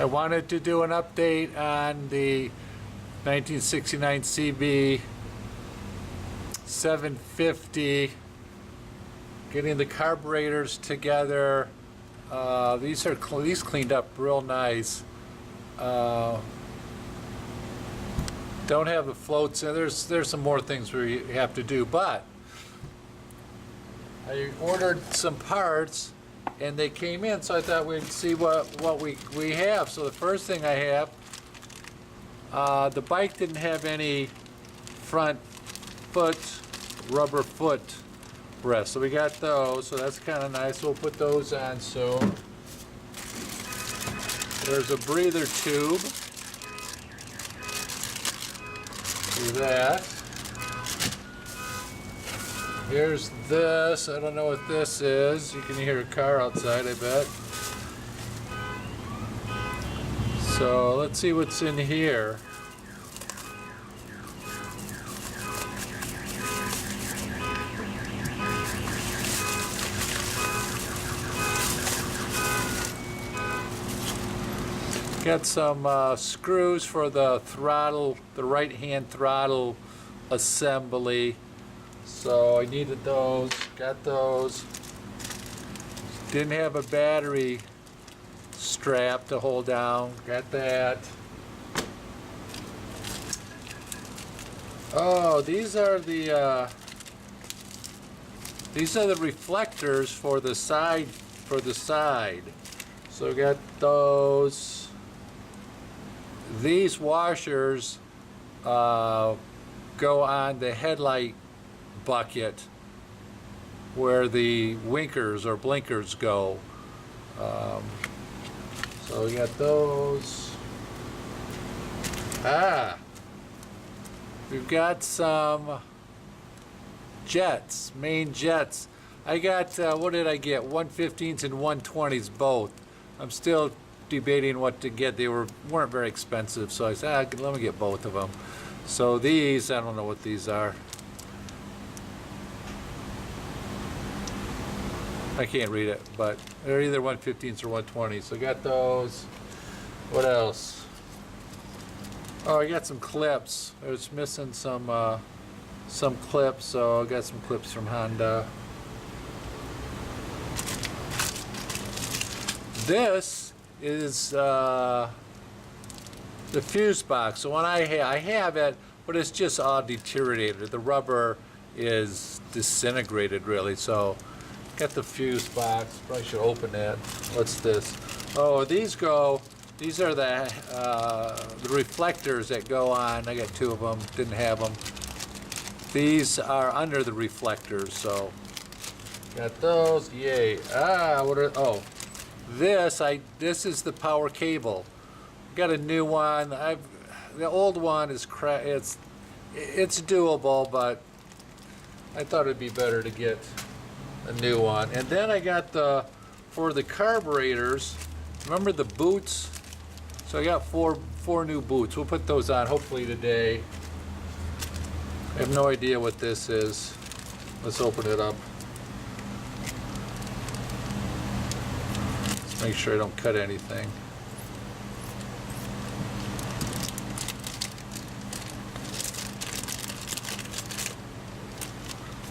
I wanted to do an update on the 1969 cb750, getting the carburetors together. These cleaned up real nice. Don't have the floats in. There's some more things we have to do, but I ordered some parts and they came in, so I thought we'd see what we have. So the first thing I have, the bike didn't have any front foot, rubber foot rest, so we got those, so that's kind of nice. We'll put those on soon. There's a breather tube. Do that. Here's this. I don't know what this is. You can hear a car outside, I bet. So let's see what's in here. Got some screws for the throttle, the right-hand throttle assembly. So I needed those, got those. Didn't have a battery strap to hold down, got that. Oh, these are the reflectors for the side, So we got those. These washers go on the headlight bucket where the winkers or blinkers go. So we got those. We've got some jets, main jets. I got, what did I get? 115s and 120s both. I'm still debating what to get. They weren't very expensive, so I said, let me get both of them. So these, I don't know what these are. I can't read it, but they're either 115s or 120s. So I got those. What else? Oh, I got some clips. I was missing some clips, so I got some clips from Honda. This is the fuse box. So when I have it, but it's just all deteriorated. The rubber is disintegrated, really. So got the fuse box. Probably should open it. What's this? Oh, these are the reflectors that go on. I got two of them. Didn't have them. These are under the reflectors. So got those. Yay! What are? Oh, this is the power cable. Got a new one. The old one is it's doable, but I thought it'd be better to get a new one. And then I got for the carburetors, remember the boots? So I got four new boots. We'll put those on hopefully today. I have no idea what this is. Let's open it up. Let's make sure I don't cut anything.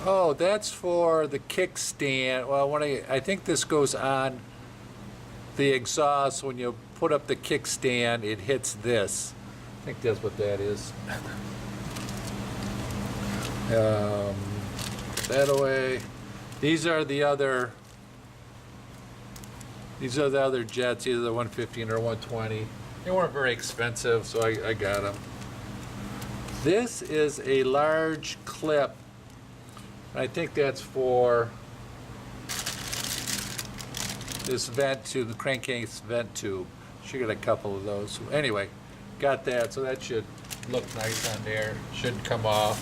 Oh, that's for the kickstand. Well, I think this goes on the exhaust. When you put up the kickstand, it hits this. I think that's what that is. That away. These are the other jets, either the 115 or 120. They weren't very expensive, so I got them. This is a large clip. I think that's for this vent tube, the crankcase vent tube. Should get a couple of those. So anyway, got that, so that should look nice on there. Shouldn't come off.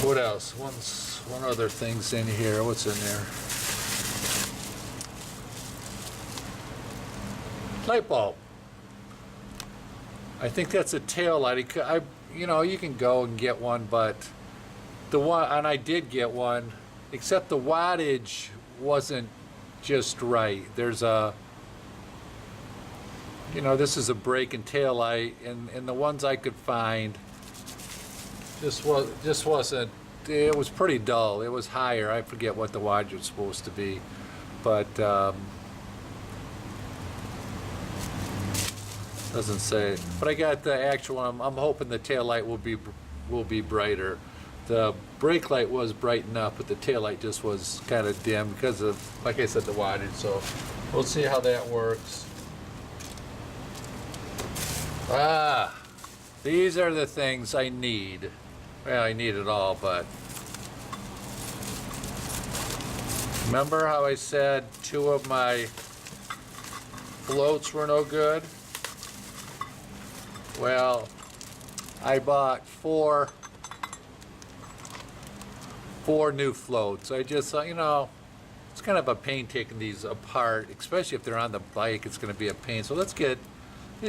What else? One other thing's in here. What's in there? Light bulb. I think that's a tail light. You know, you can go and get one, but the one, and I did get one, except the wattage wasn't just right. There's a you know, this is a brake and tail light, and the ones I could find just wasn't. It was pretty dull. It was higher. I forget what the wattage was supposed to be, but doesn't say. But I got the actual one. I'm hoping the tail light will be brighter. The brake light was bright enough, but the tail light just was kind of dim because of, like I said, the wattage. So we'll see how that works. These are the things I need. Well, I need it all, but remember how I said 2 of my floats were no good? Well, I bought four new floats. I just thought, you know, it's kind of a pain taking these apart, especially if they're on the bike. It's going to be a pain. So let's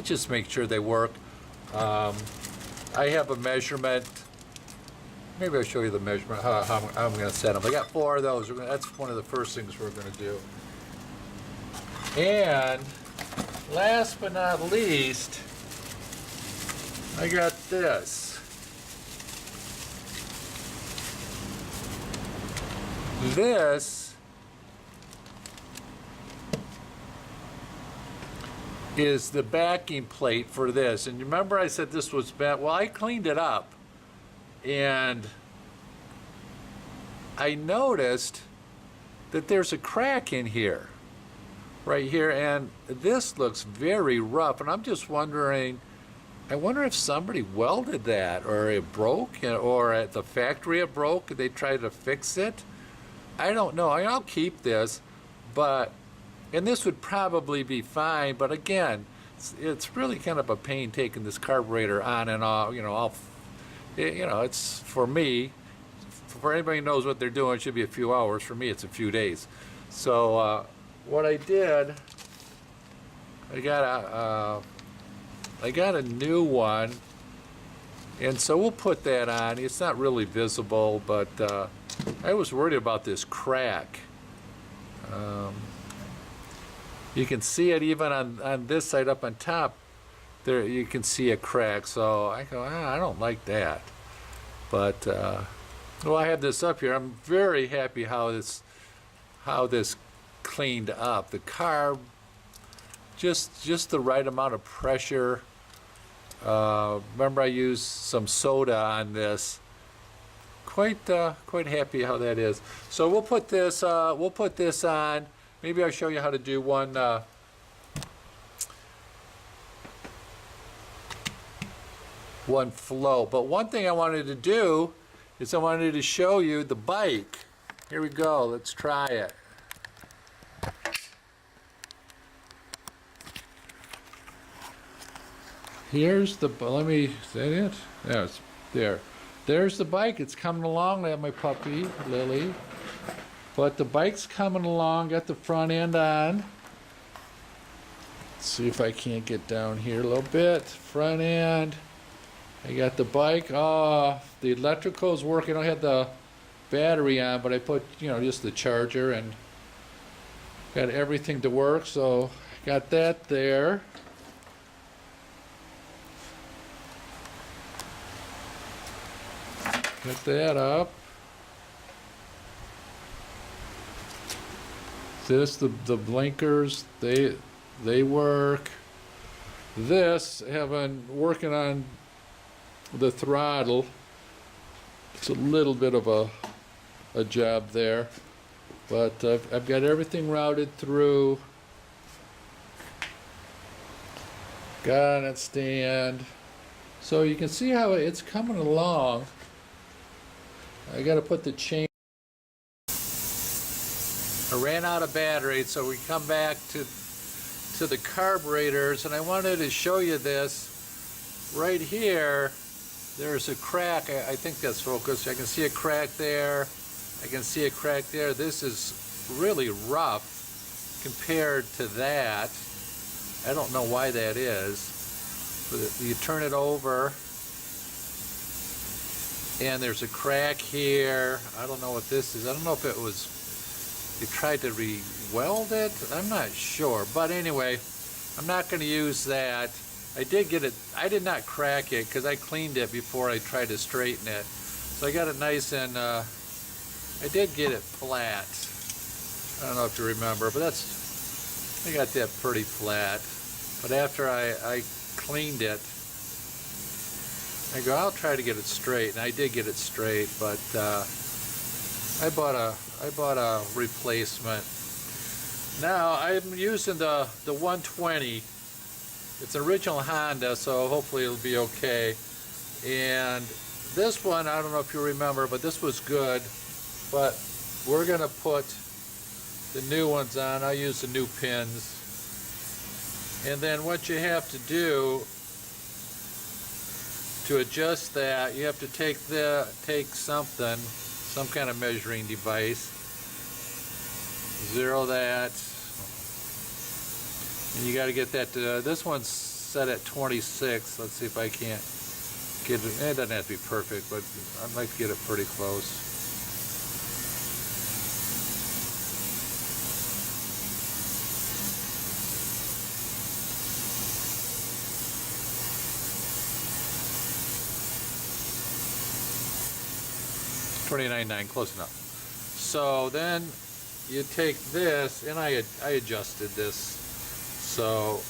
just make sure they work. I have a measurement. Maybe I'll show you the measurement, how I'm going to set them. I got 4 of those. That's one of the first things we're going to do. And last but not least, I got this. This is the backing plate for this. And remember I said this was bad? Well, I cleaned it up. And I noticed that there's a crack in here, right here, and this looks very rough, and I'm just wondering, I wonder if somebody welded that, or it broke, or at the factory it broke, they tried to fix it. I don't know. I'll keep this, but, and this would probably be fine, but again, it's really kind of a pain taking this carburetor on and off, you know, it's, for me, for anybody who knows what they're doing, it should be a few hours. For me, it's a few days. So what I did, I got a new one, and so we'll put that on. It's not really visible, but I was worried about this crack. You can see it even on this side up on top. There you can see a crack, so I go, I don't like that. But well, I have this up here. I'm very happy how this cleaned up. The carb, just the right amount of pressure. Remember, I used some soda on this. Quite happy how that is. So we'll put this on. Maybe I'll show you how to do one. One flow. But one thing I wanted to do is I wanted to show you the bike. Here we go. Let's try it. Here's the, let me, is that it? Yeah, it's there. There's the bike. It's coming along. I have my puppy, Lily. But the bike's coming along. Got the front end on. Let's see if I can't get down here a little bit. Front end. I got the bike. The electrical's working. I don't have the battery on, but I put, you know, just the charger and got everything to work. So got that there. Get that up. This, the blinkers, they work. This, working on the throttle. It's a little bit of a job there, but I've got everything routed through. Got it stand. So you can see how it's coming along. I got to put the chain. I ran out of battery, so we come back to the carburetors, and I wanted to show you this. Right here, there's a crack. I think that's focused. I can see a crack there. I can see a crack there. This is really rough compared to that. I don't know why that is. But you turn it over, and there's a crack here. I don't know what this is. I don't know if it was, you tried to re-weld it. I'm not sure. But anyway, I'm not going to use that. I did get it, I did not crack it because I cleaned it before I tried to straighten it. So I got it nice and I did get it flat. I don't know if you remember, but I got that pretty flat. But after I cleaned it, I go, I'll try to get it straight, and I did get it straight, but I bought a replacement. Now I'm using the 120. It's an original Honda, so hopefully it'll be okay. And this one, I don't know if you remember, but this was good. But we're gonna put the new ones on. I'll use the new pins. And then what you have to do to adjust that, you have to take something, some kind of measuring device, zero that, and you got to get that to, this one's set at 26. Let's see if I can't get it. It doesn't have to be perfect, but I'd like to get it pretty close. $29.9, close enough. So then you take this, and I adjusted this. So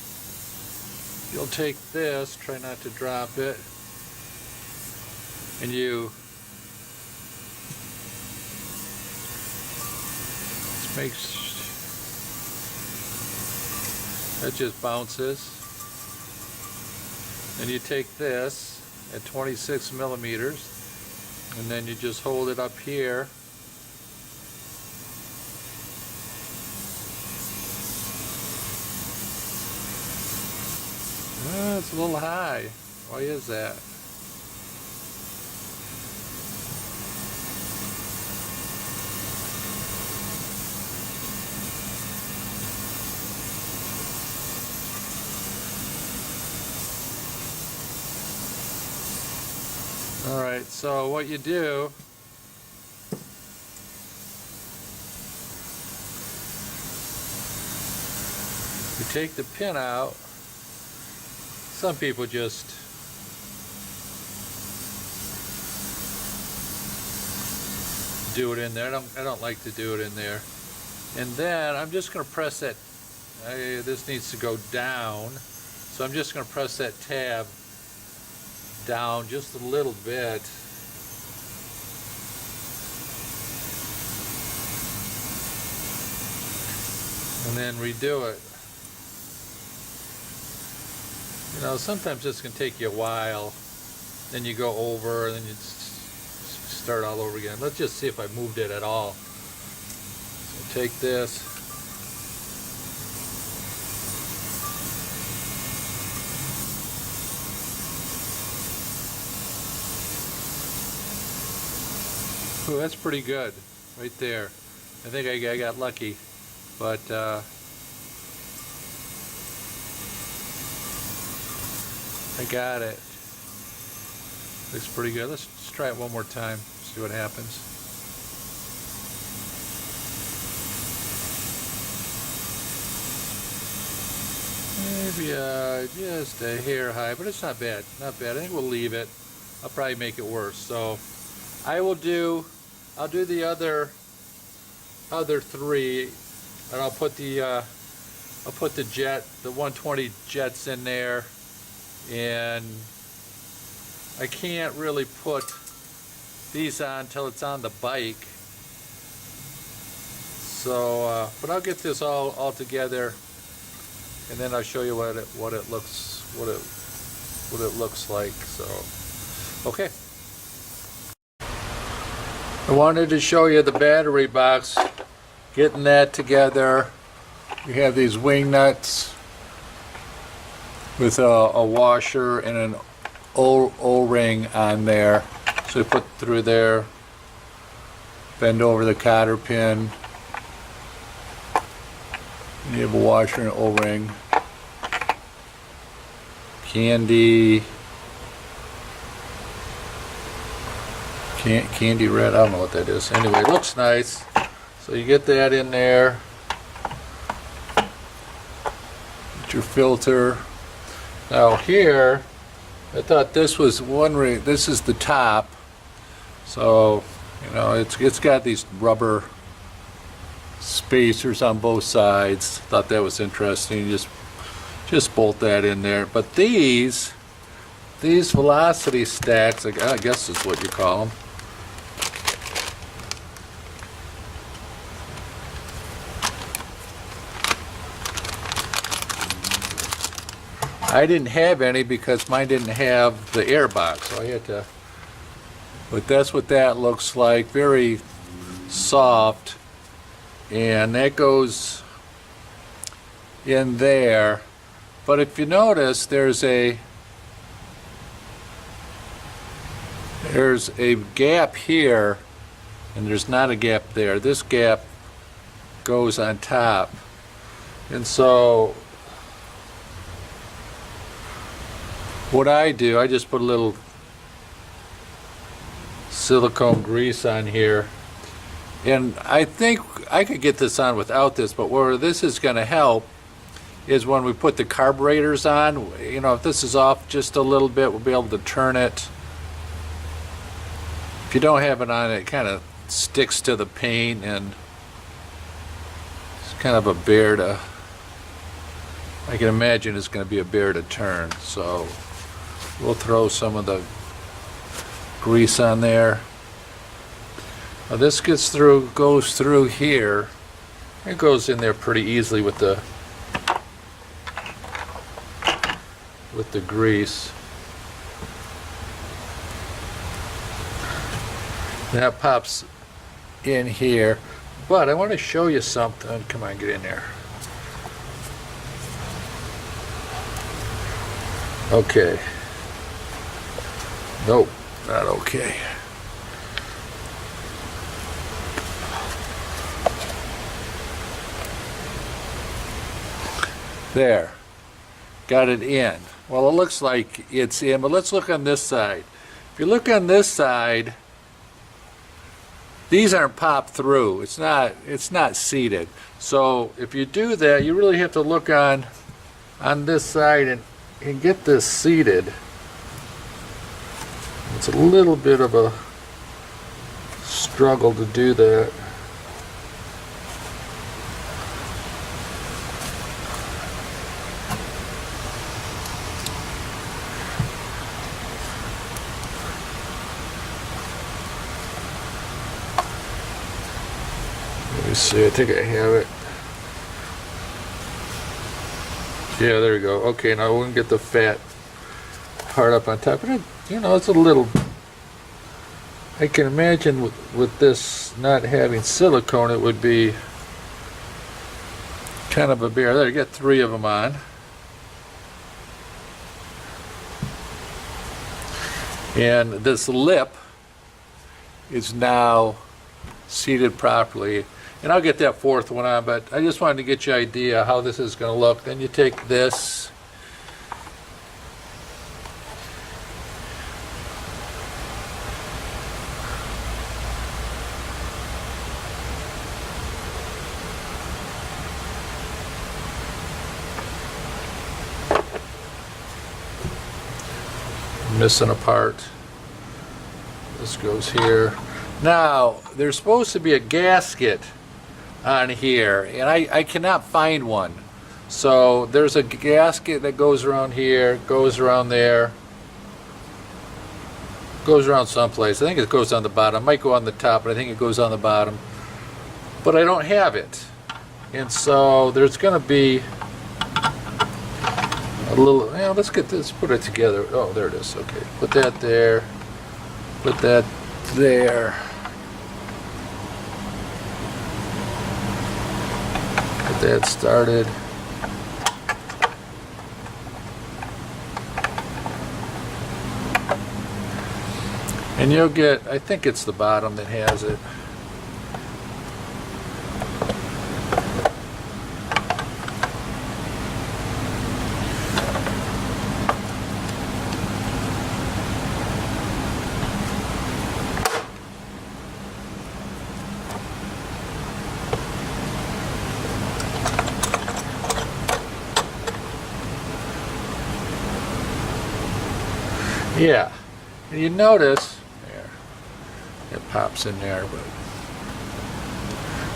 you'll take this, try not to drop it, and you just make that just bounces. And you take this at 26 millimeters. And then you just hold it up here. It's a little high. Why is that? All right, so what you do, you take the pin out. Some people just do it in there. I don't like to do it in there. And then I'm just going to press that. This needs to go down, so I'm just going to press that tab down just a little bit. And then redo it. You know, sometimes this can take you a while. Then you go over, and then you start all over again. Let's just see if I moved it at all. So take this. Ooh, that's pretty good, right there. I think I got lucky, but I got it. Looks pretty good. Let's try it one more time, see what happens. Maybe just a hair high, but it's not bad. Not bad. I think we'll leave it. I'll probably make it worse. So I'll do the other three, and I'll put the 120 jets in there, and I can't really put these on until it's on the bike. So, but I'll get this all together, and then I'll show you what it looks like. So, okay. I wanted to show you the battery box, getting that together. You have these wing nuts with a washer and an O-ring on there. So you put through there, bend over the cotter pin, and you have a washer and an O-ring. Candy red, I don't know what that is. Anyway, it looks nice. So you get that in there. Get your filter. Now here, I thought this was this is the top. So, you know, it's got these rubber spacers on both sides. Thought that was interesting. Just bolt that in there. But these velocity stacks, I guess is what you call them. I didn't have any because mine didn't have the air box, so I had to. But that's what that looks like. Very soft, and that goes in there. But if you notice, there's a gap here, and there's not a gap there. This gap goes on top, and so what I do, I just put a little silicone grease on here, and I think I could get this on without this, but where this is going to help is when we put the carburetors on. You know, if this is off just a little bit, we'll be able to turn it. If you don't have it on, it kind of sticks to the paint, and it's kind of a bear to, I can imagine it's going to be a bear to turn. So we'll throw some of the grease on there. Now this goes through here. It goes in there pretty easily with the grease. That pops in here, but I want to show you something. Come on, get in there. Okay. Nope, not okay. There. Got it in. Well, it looks like it's in, but let's look on this side. If you look on this side, these aren't popped through. It's not seated. So if you do that, you really have to look on this side and get this seated. It's a little bit of a struggle to do that. Let me see, I think I have it. Yeah, there we go. Okay, now we can get the fat part up on top. But it, you know, it's a little, I can imagine with this not having silicone, it would be kind of a bear. There, you get 3 of them on. And this lip is now seated properly. And I'll get that 4th one on, but I just wanted to get you an idea how this is going to look. Then you take this, missing a part. This goes here. Now, there's supposed to be a gasket on here, and I cannot find one. So there's a gasket that goes around here, goes around there, goes around someplace. I think it goes on the bottom. It might go on the top, but I think it goes on the bottom. But I don't have it. And so there's going to be a little, well, let's put it together. Oh, there it is. Okay. Put that there. Put that there. Get that started. And you'll get, I think it's the bottom that has it. Yeah, and you notice, there, it pops in there,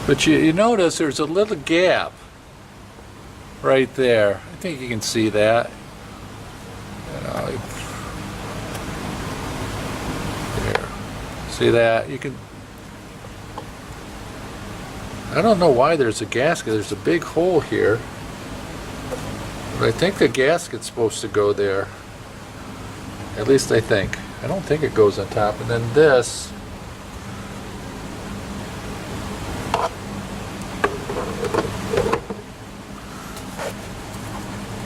but you notice there's a little gap right there. I think you can see that. There, see that? You can. I don't know why there's a gasket. There's a big hole here, but I think the gasket's supposed to go there. At least I think. I don't think it goes on top. And then this,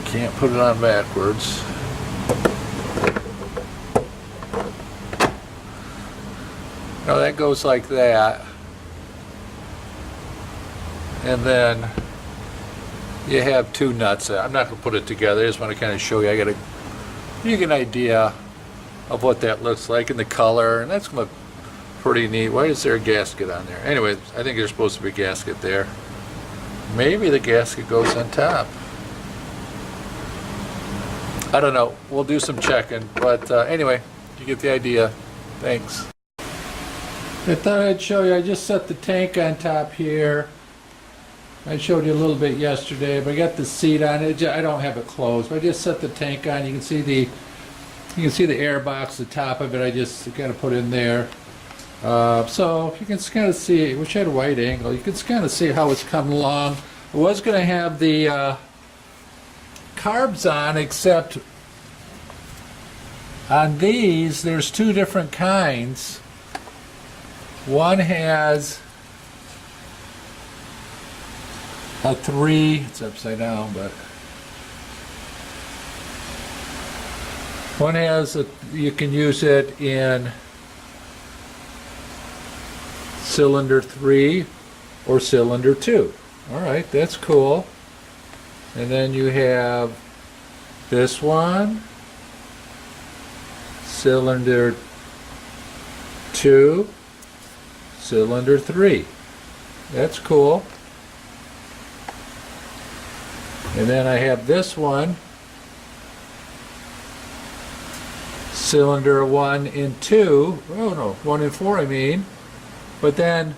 can't put it on backwards. No, that goes like that. And then you have two nuts. I'm not going to put it together. I just want to kind of show you. I got to give you an idea of what that looks like and the color, and that's going to look pretty neat. Why is there a gasket on there? Anyway, I think there's supposed to be a gasket there. Maybe the gasket goes on top. I don't know. We'll do some checking, but anyway, you get the idea. Thanks. I thought I'd show you. I just set the tank on top here. I showed you a little bit yesterday, but I got the seat on it. I don't have it closed, but I just set the tank on. You can see the air box, the top of it. I just kind of put in there. So you can kind of see, I wish I had a wide angle. You can kind of see how it's coming along. I was going to have the carbs on, except on these, there's two different kinds. One has a 3, it's upside down, but one has you can use it in cylinder 3 or cylinder 2. All right, that's cool. And then you have this one, cylinder 2, cylinder 3. That's cool. And then I have this one, cylinder 1 and 2, oh no, 1 and 4 I mean, but then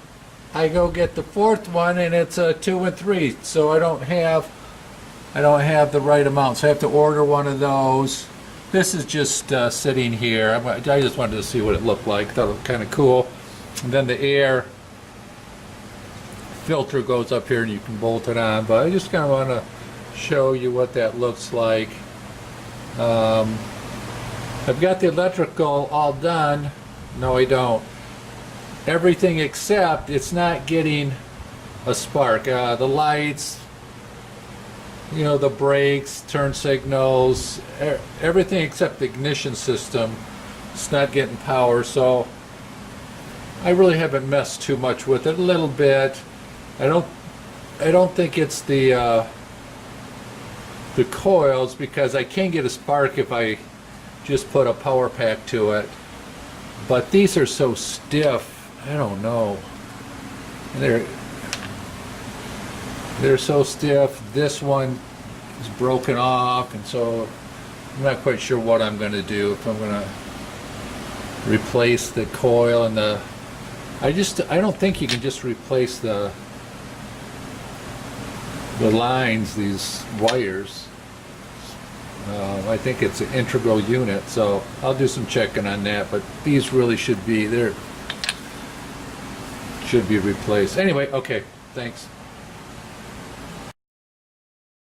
I go get the fourth one and it's a 2 and 3, so I don't have the right amount, so I have to order one of those. This is just sitting here. I just wanted to see what it looked like. Thought it looked kind of cool. And then the air filter goes up here and you can bolt it on, but I just kind of want to show you what that looks like. I've got the electrical all done. No, I don't. Everything except it's not getting a spark. The lights, you know, the brakes, turn signals, everything except the ignition system, it's not getting power. So I really haven't messed too much with it. A little bit. I don't think it's the coils, because I can get a spark if I just put a power pack to it. But these are so stiff. I don't know. They're so stiff. This one is broken off, and so I'm not quite sure what I'm going to do. If I'm going to replace the coil and the. I don't think you can just replace the lines, these wires. I think it's an integral unit, so I'll do some checking on that. But these really should be replaced. Anyway, okay, thanks.